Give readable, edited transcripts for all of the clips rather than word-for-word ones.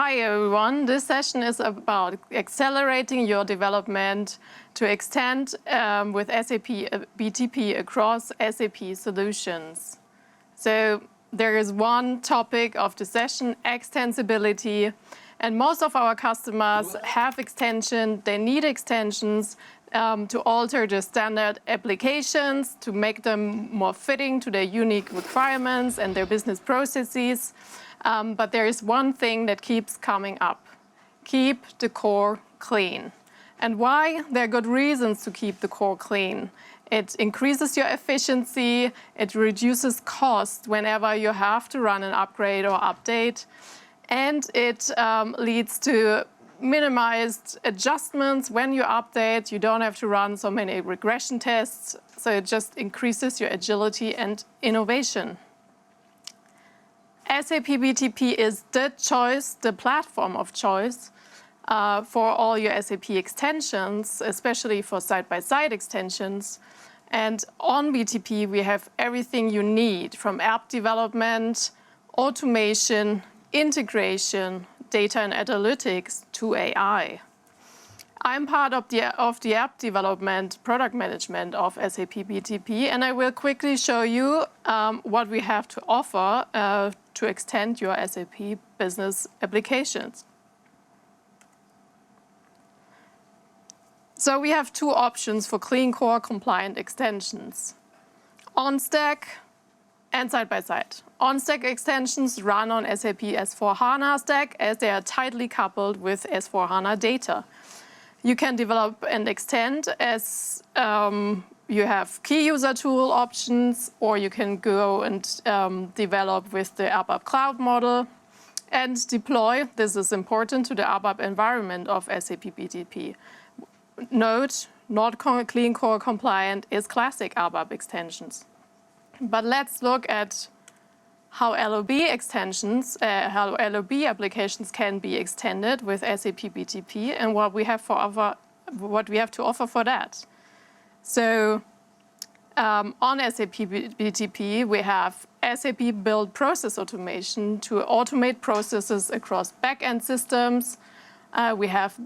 Hi everyone, this session is about accelerating your development to extend with SAP BTP across SAP solutions. So there is one topic of the session, extensibility, and most of our customers have extension, they need extensions to alter the standard applications, to make them more fitting to their unique requirements and their business processes. But there is one thing that keeps coming up. Keep the core clean. And why? There are good reasons to keep the core clean. It increases your efficiency, it reduces cost whenever you have to run an upgrade or update, and it leads to minimized adjustments. When you update, you don't have to run so many regression tests, so it just increases your agility and innovation. SAP BTP is the choice, the platform of choice for all your SAP extensions, especially for side-by-side extensions. And on BTP, we have everything you need, from app development, automation, integration, data and analytics, to AI. I'm part of the app development, product management of SAP BTP, and I will quickly show you what we have to offer to extend your SAP business applications. So we have two options for clean core compliant extensions: on-stack and side-by-side. On-stack extensions run on SAP S/4HANA stack as they are tightly coupled with S/4HANA data. You can develop and extend as you have key user tool options, or you can go and develop with the ABAP cloud model and deploy. This is important to the ABAP environment of SAP BTP. Note, not clean core compliant is classic ABAP extensions. But let's look at how LOB extensions, how LOB applications can be extended with SAP BTP and what we have to offer for that. So on SAP BTP, we have SAP Build Process Automation to automate processes across back-end systems. We have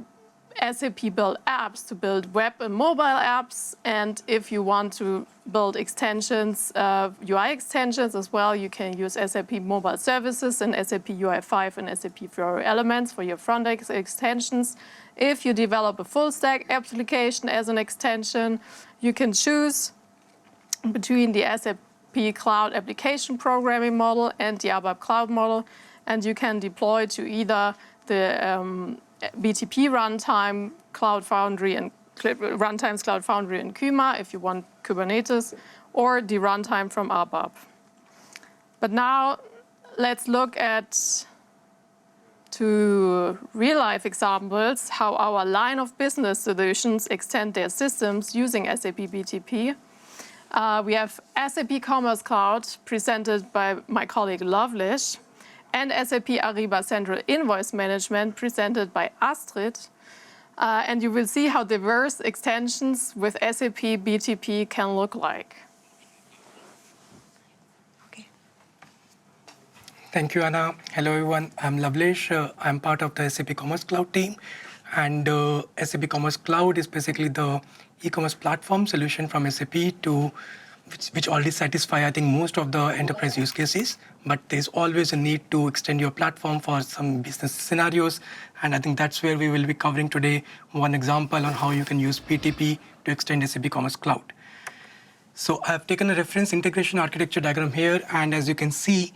SAP Build Apps to build web and mobile apps. And if you want to build extensions, UI extensions as well, you can use SAP Mobile Services and SAP UI5 and SAP Fiori Elements for your front-end extensions. If you develop a full-stack application as an extension, you can choose between the SAP Cloud Application Programming Model and the ABAP Cloud Model, and you can deploy to either the BTP runtime, Cloud Foundry, and runtimes Cloud Foundry and Kyma if you want Kubernetes, or the runtime from ABAP. But now let's look at two real-life examples how our line of business solutions extend their systems using SAP BTP. We have SAP Commerce Cloud presented by my colleague Lovlesh, and SAP Ariba Central Invoice Management presented by Astrid. And you will see how diverse extensions with SAP BTP can look like. Okay. Thank you, Anna. Hello, everyone. I'm Lovlesh. I'm part of the SAP Commerce Cloud team. And SAP Commerce Cloud is basically the e-commerce platform solution from SAP which already satisfy, I think, most of the enterprise use cases. But there's always a need to extend your platform for some business scenarios. And I think that's where we will be covering today one example on how you can use BTP to extend SAP Commerce Cloud. So I've taken a reference integration architecture diagram here. And as you can see,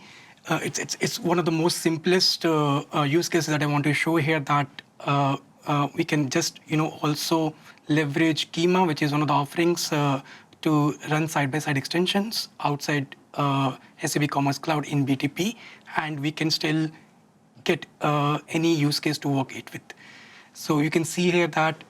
it's one of the most simplest use cases that I want to show here, that we can just also leverage Kyma, which is one of the offerings to run side-by-side extensions outside SAP Commerce Cloud in BTP, and we can still get any use case to work it with. So you can see here that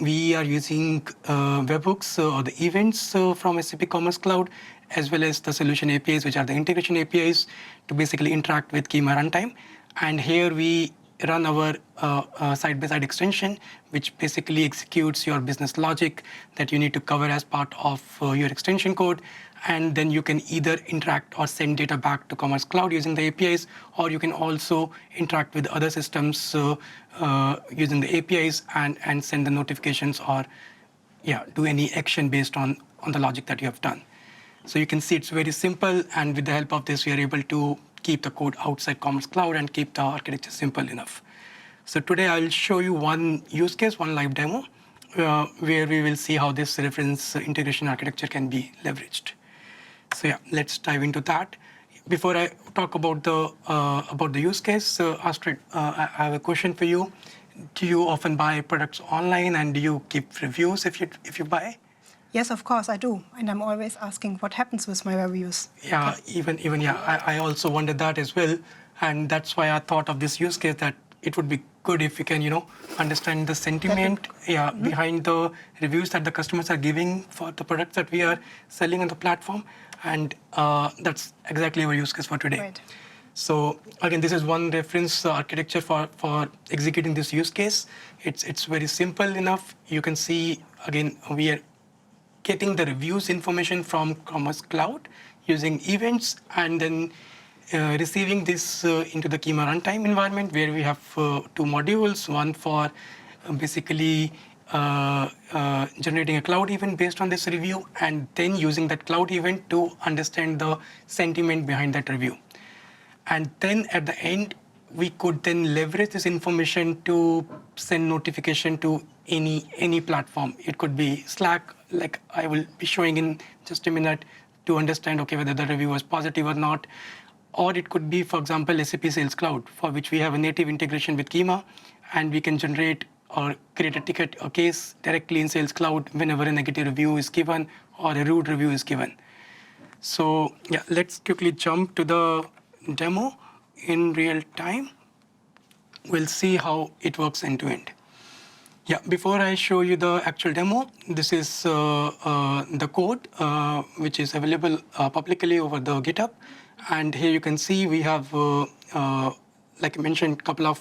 we are using webhooks or the events from SAP Commerce Cloud, as well as the solution APIs, which are the integration APIs, to basically interact with Kyma runtime. And here we run our side-by-side extension, which basically executes your business logic that you need to cover as part of your extension code. And then you can either interact or send data back to Commerce Cloud using the APIs, or you can also interact with other systems using the APIs and send the notifications or do any action based on the logic that you have done. So you can see it's very simple, and with the help of this, we are able to keep the code outside Commerce Cloud and keep the architecture simple enough. So today I'll show you one use case, one live demo, where we will see how this reference integration architecture can be leveraged. So let's dive into that. Before I talk about the use case, Astrid, I have a question for you. Do you often buy products online, and do you keep reviews if you buy? Yes, of course I do, and I'm always asking what happens with my reviews. Yeah, I also wondered that as well, and that's why I thought of this use case, that it would be good if we can, understand the sentiment behind the reviews that the customers are giving for the products that we are selling on the platform, and that's exactly our use case for today. Right. So again, this is one reference architecture for executing this use case. It's very simple enough. You can see, again, we are getting the reviews information from Commerce Cloud using events, and then receiving this into the Kima runtime environment, where we have two modules, one for basically generating a cloud event based on this review, and then using that cloud event to understand the sentiment behind that review. And then at the end, we could then leverage this information to send notification to any platform. It could be Slack, like I will be showing in just a minute, to understand, okay, whether the review was positive or not. Or it could be, for example, SAP Sales Cloud, for which we have a native integration with Kima, and we can generate or create a ticket or case directly in Sales Cloud whenever a negative review is given or a rude review is given. So let's quickly jump to the demo in real time. We'll see how it works end to end. Before I show you the actual demo, this is the code which is available publicly over the GitHub. And here you can see we have, like I mentioned, a couple of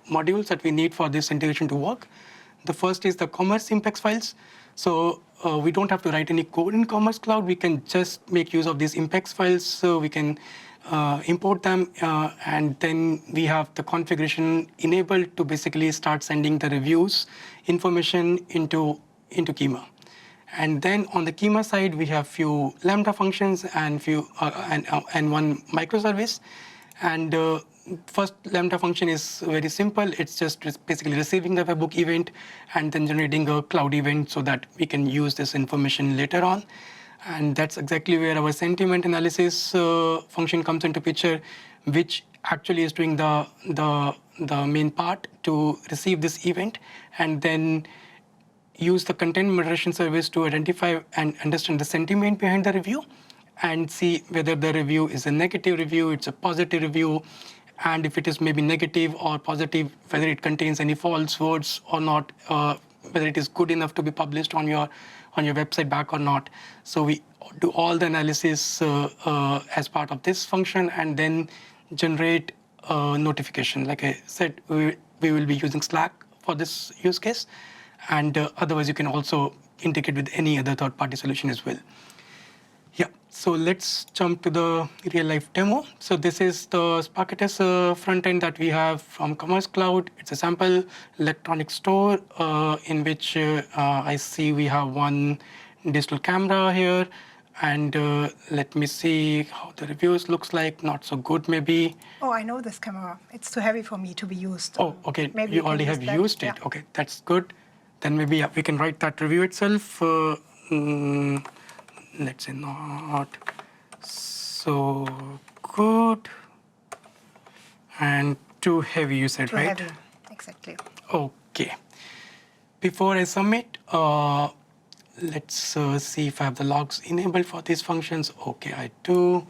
modules that we need for this integration to work. The first is the commerce impacts files. So we don't have to write any code in Commerce Cloud. We can just make use of these impacts files. So we can import them, and then we have the configuration enabled to basically start sending the reviews information into Kima. And then on the Kima side, we have few Lambda functions and one microservice. And first Lambda function is very simple. It's just basically receiving the webhook event and then generating a cloud event so that we can use this information later on. And that's exactly where our sentiment analysis function comes into picture, which actually is doing the main part to receive this event, and then use the content moderation service to identify and understand the sentiment behind the review and see whether the review is a negative review, it's a positive review, and if it is maybe negative or positive, whether it contains any false words or not, whether it is good enough to be published on your website back or not. So we do all the analysis as part of this function, and then generate a notification. Like I said, we will be using Slack for this use case, and otherwise you can also integrate with any other third-party solution as well. So let's jump to the real-life demo. So this is the Sparkettes front end that we have from Commerce Cloud. It's a sample electronic store in which I see we have one digital camera here. And let me see how the reviews looks like. Not so good, maybe. Oh, I know this camera. It's too heavy for me to be used. Oh, okay. Maybe you already have used it. Okay, that's good. Then maybe we can write that review itself. Let's say not so good and too heavy, you said, right? Too heavy, exactly. Okay. Before I submit, let's see if I have the logs enabled for these functions. Okay, I do.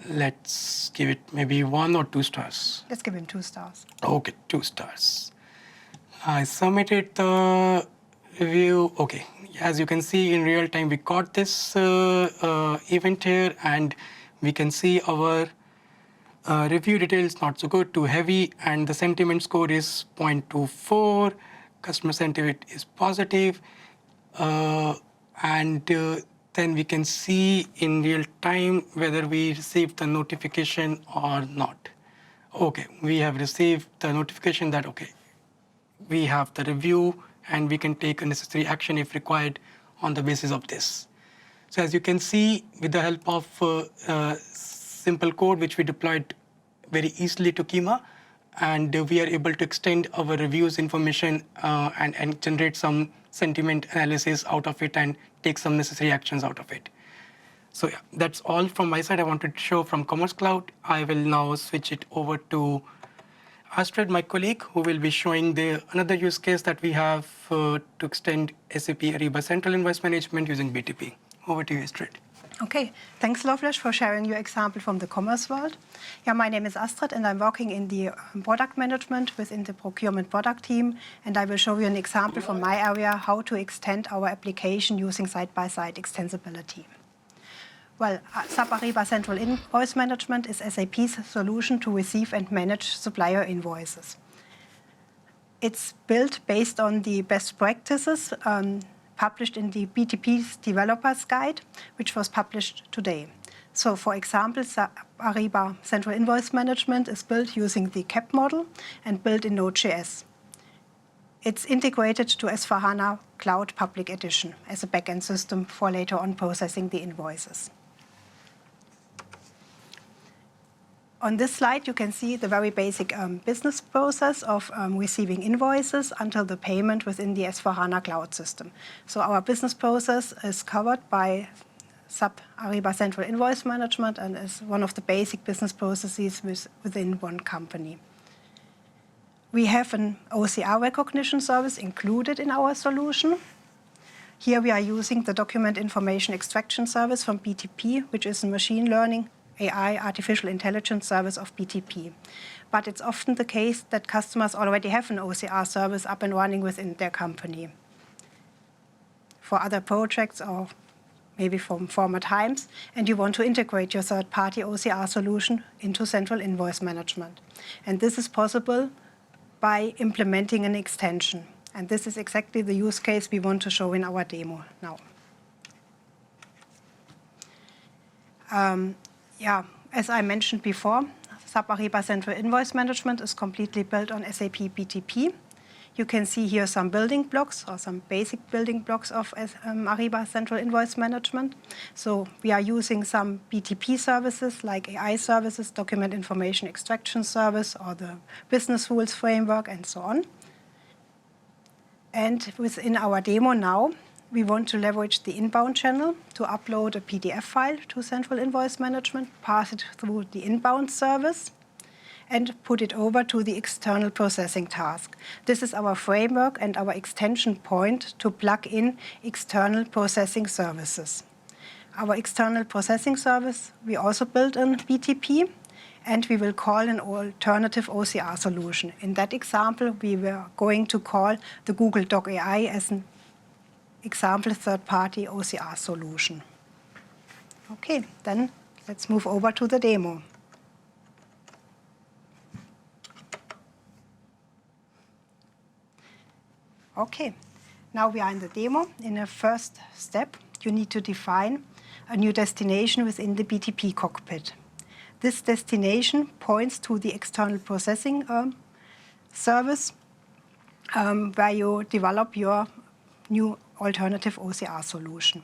Let's give it maybe 1 or 2 stars. Let's give him 2 stars. Okay, 2 stars. I submitted the review. Okay, as you can see in real time, we got this event here, and we can see our Review details not so good, too heavy, and the sentiment score is 0.24. Customer sentiment is positive. Then we can see in real time whether we received the notification or not. Okay, we have received the notification that, okay, we have the review and we can take a necessary action if required on the basis of this. So as you can see, with the help of simple code, which we deployed very easily to Kima, and we are able to extend our reviews information and generate some sentiment analysis out of it and take some necessary actions out of it. So yeah, that's all from my side I wanted to show from Commerce Cloud. I will now switch it over to Astrid, my colleague, who will be showing another use case that we have to extend SAP Ariba Central Invoice Management using BTP. Over to you, Astrid. Okay, thanks, Lovlesh, for sharing your example from the commerce world. Yeah, my name is Astrid, and I'm working in the product management within the procurement product team. And I will show you an example from my area how to extend our application using side-by-side extensibility. Well, SAP Ariba Central Invoice Management is SAP's solution to receive and manage supplier invoices. It's built based on the best practices published in the BTP's Developers Guide, which was published today. So, for example, SAP Ariba Central Invoice Management is built using the CAP model and built in Node.js. It's integrated to S/4HANA Cloud Public Edition as a backend system for later on processing the invoices. On this slide, you can see the very basic business process of receiving invoices until the payment within the S/4HANA Cloud system. So our business process is covered by SAP Ariba Central Invoice Management and is one of the basic business processes within one company. We have an OCR recognition service included in our solution. Here we are using the document information extraction service from BTP, which is a machine learning AI, artificial intelligence service of BTP. But it's often the case that customers already have an OCR service up and running within their company for other projects or maybe from former times, and you want to integrate your third-party OCR solution into Central Invoice Management. And this is possible by implementing an extension. And this is exactly the use case we want to show in our demo now. As I mentioned before, SAP Ariba Central Invoice Management is completely built on SAP BTP. You can see here some building blocks or some basic building blocks of Ariba Central Invoice Management. So we are using some BTP services like AI services, document information extraction service, or the business rules framework, and so on. And within our demo now, we want to leverage the inbound channel to upload a PDF file to Central Invoice Management, pass it through the inbound service, and put it over to the external processing task. This is our framework and our extension point to plug in external processing services. Our external processing service we also built in BTP, and we will call an alternative OCR solution. In that example, we were going to call the Google Doc AI as an example third-party OCR solution. Okay, then let's move over to the demo. Okay, now we are in the demo. In the first step, you need to define a new destination within the BTP cockpit. This destination points to the external processing service where you develop your new alternative OCR solution.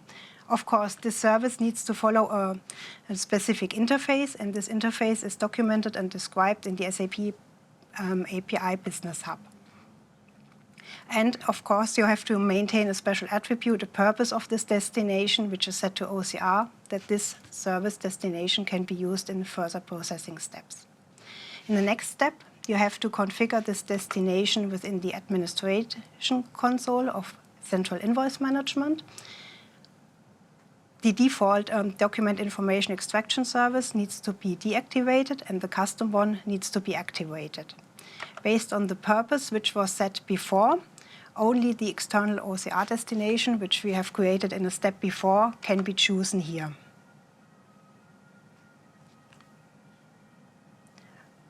Of course, this service needs to follow a specific interface, and this interface is documented and described in the SAP API Business Hub. And of course, you have to maintain a special attribute, a purpose of this destination, which is set to OCR, that this service destination can be used in further processing steps. In the next step, you have to configure this destination within the administration console of Central Invoice Management. The default document information extraction service needs to be deactivated, and the custom one needs to be activated. Based on the purpose which was set before, only the external OCR destination, which we have created in a step before, can be chosen here.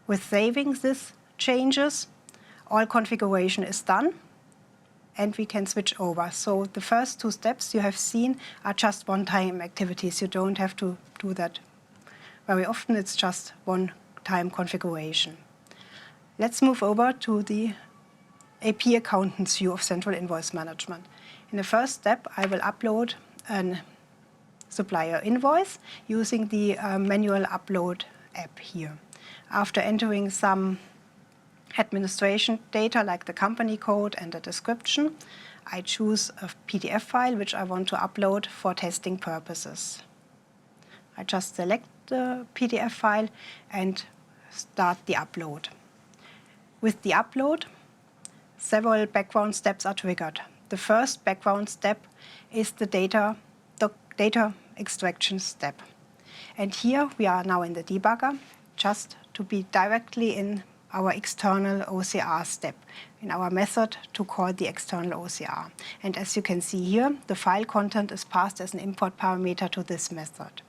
With saving these changes, all configuration is done, and we can switch over. So the first 2 steps you have seen are just one-time activities. You don't have to do that very often. It's just one-time configuration. Let's move over to the AP Accountants view of Central Invoice Management. In the first step, I will upload a supplier invoice using the manual upload app here. After entering some administration data like the company code and the description, I choose a PDF file which I want to upload for testing purposes. I just select the PDF file and start the upload. With the upload, several background steps are triggered. The first background step is the data extraction step. And here we are now in the debugger, just to be directly in our external OCR step, in our method to call the external OCR. And as you can see here, the file content is passed as an import parameter to this method,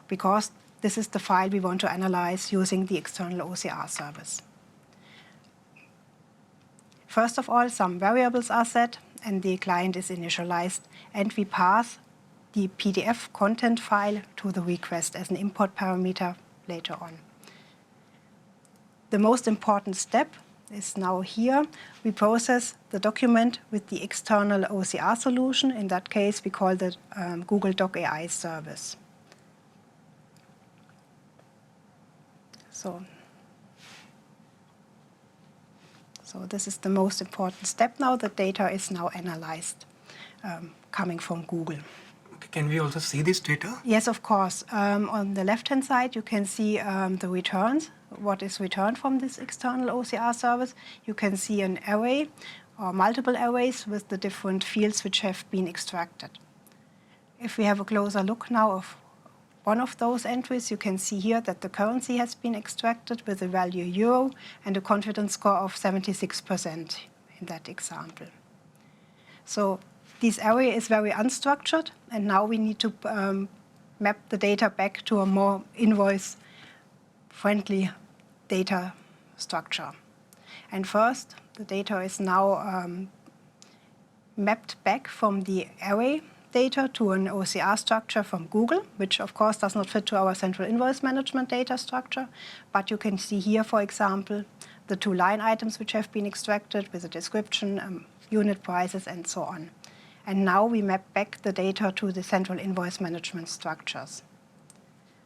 because this is the file we want to analyze using the external OCR service. First of all, some variables are set and the client is initialized, and we pass the PDF content file to the request as an import parameter later on. The most important step is now here. We process the document with the external OCR solution. In that case, we call the Google Doc AI service. So this is the most important step now. The data is now analyzed, coming from Google. Can we also see this data? Yes, of course. On the left-hand side, you can see the returns, what is returned from this external OCR service. You can see an array or multiple arrays with the different fields which have been extracted. If we have a closer look now of one of those entries, you can see here that the currency has been extracted with the value euro and a confidence score of 76% in that example. So this array is very unstructured, and now we need to map the data back to a more invoice-friendly data structure. And first, the data is now mapped back from the array data to an OCR structure from Google, which of course does not fit to our Central Invoice Management data structure. But you can see here, for example, the 2 line items which have been extracted with a description, unit prices, and so on. And now we map back the data to the Central Invoice Management structures.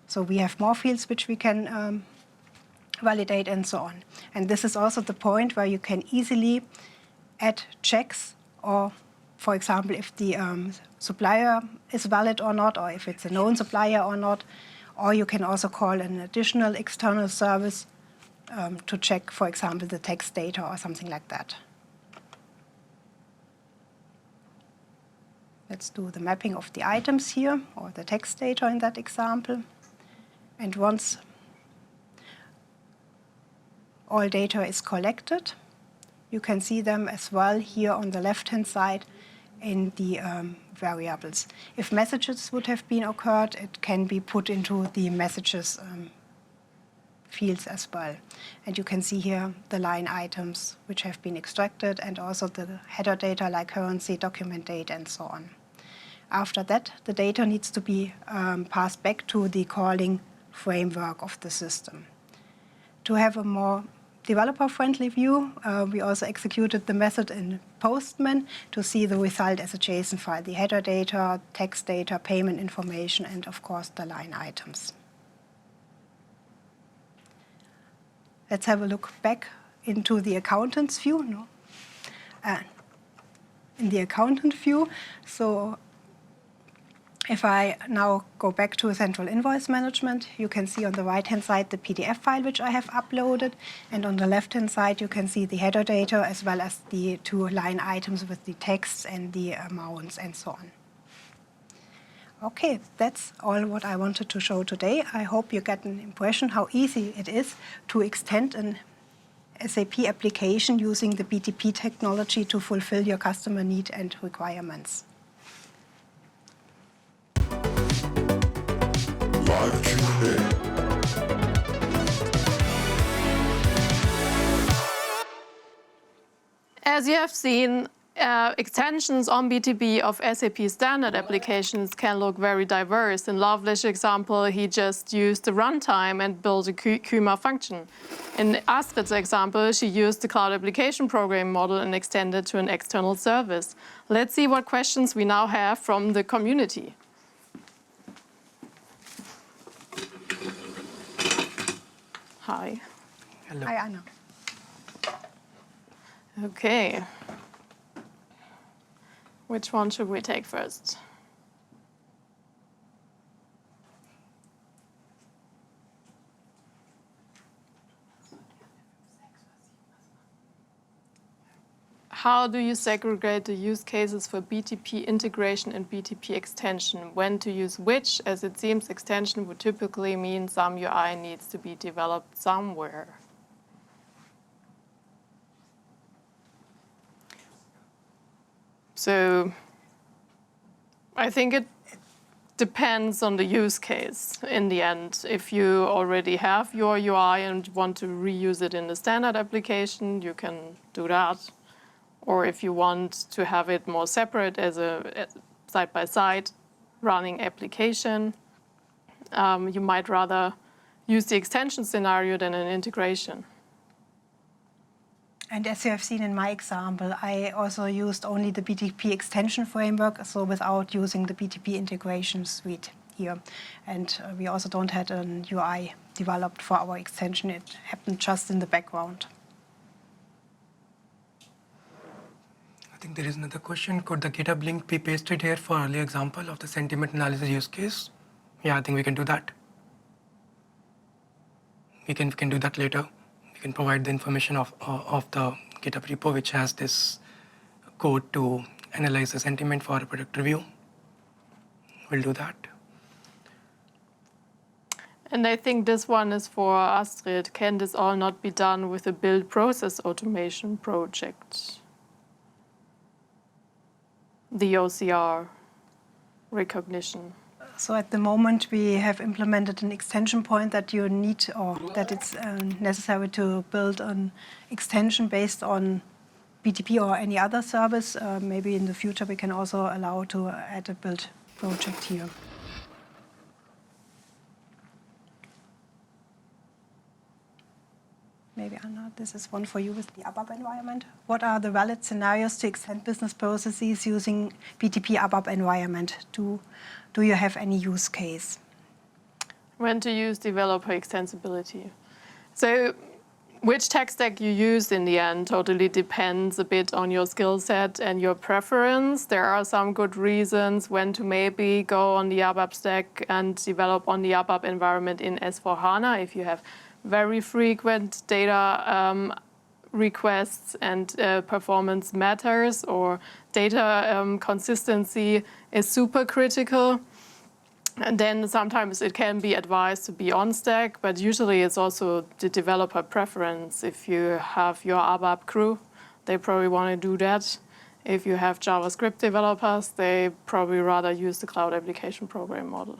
So we have more fields which we can validate and so on. And this is also the point where you can easily add checks, or for example, if the supplier is valid or not, or if it's a known supplier or not. Or you can also call an additional external service to check, for example, the text data or something like that. Let's do the mapping of the items here, or the text data in that example. And once all data is collected, you can see them as well here on the left-hand side in the variables. If messages would have been occurred, it can be put into the messages fields as well. And you can see here the line items which have been extracted, and also the header data like currency, document date, and so on. After that, the data needs to be passed back to the calling framework of the system. To have a more developer-friendly view, we also executed the method in Postman to see the result as a JSON file, the header data, text data, payment information, and of course the line items. Let's have a look back into the accountant's view. In the accountant view, so if I now go back to Central Invoice Management, you can see on the right-hand side the PDF file which I have uploaded, and on the left-hand side you can see the header data as well as the 2 line items with the texts and the amounts and so on. Okay, that's all what I wanted to show today. I hope you get an impression how easy it is to extend an SAP application using the BTP technology to fulfill your customer need and requirements. Live Q&A. As you have seen, extensions on BTP of SAP standard applications can look very diverse. In Lovelesh's example, he just used the runtime and built a Kuma function. In Astrid's example, she used the cloud application programming model and extended to an external service. Let's see what questions we now have from the community. Hi. Hello. Hi, Anna. Okay. Which one should we take first? How do you segregate the use cases for BTP integration and BTP extension? When to use which, as it seems extension would typically mean some UI needs to be developed somewhere. So I think it depends on the use case in the end. If you already have your UI and want to reuse it in the standard application, you can do that. Or if you want to have it more separate as a side-by-side running application, you might rather use the extension scenario than an integration. And as you have seen in my example, I also used only the BTP extension framework, so without using the BTP integration suite here. And we also don't have an UI developed for our extension. It happened just in the background. I think there is another question. Could the GitHub link be pasted here for earlier example of the sentiment analysis use case? Yeah, I think we can do that. We can do that later. We can provide the information of the GitHub repo, which has this code to analyze the sentiment for a product review. We'll do that. And I think this one is for Astrid. Can this all not be done with a build process automation project? The OCR recognition. So at the moment, we have implemented an extension point that you need, or that it's necessary to build an extension based on BTP or any other service. Maybe in the future, we can also allow to add a build project here. Maybe, Anna, this is one for you with the ABAP environment. What are the valid scenarios to extend business processes using BTP ABAP environment? Do you have any use case? When to use developer extensibility. So which tech stack you use in the end totally depends a bit on your skill set and your preference. There are some good reasons when to maybe go on the ABAP stack and develop on the ABAP environment in S/4HANA if you have very frequent data requests and performance matters, or data consistency is super critical. And then sometimes it can be advised to be on stack, but usually it's also the developer preference. If you have your ABAP crew, they probably want to do that. If you have JavaScript developers, they probably rather use the cloud application program model.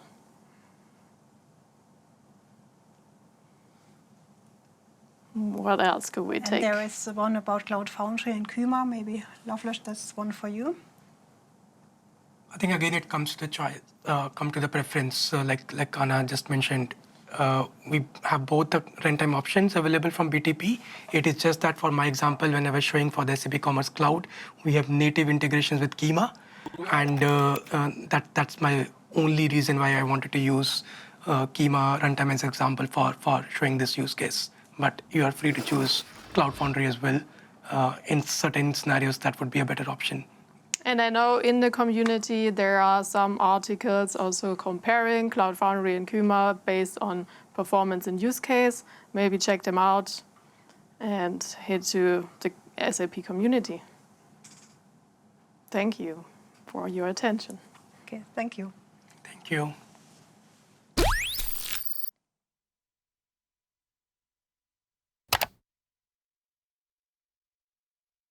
What else could we take? And there is one about Cloud Foundry and Kuma. Maybe, Lovlesh, that's one for you. I think again it comes to the choice, come to the preference. Like Anna just mentioned, we have both the runtime options available from BTP. It is just that for my example, when I was showing for the SAP Commerce Cloud, we have native integrations with Kuma, and that's my only reason why I wanted to use Kuma runtime as an example for showing this use case. But you are free to choose Cloud Foundry as well. In certain scenarios, that would be a better option. And I know in the community there are some articles also comparing Cloud Foundry and Kuma based on performance and use case. Maybe check them out and head to the SAP community. Thank you for your attention. Okay, thank you. Thank you.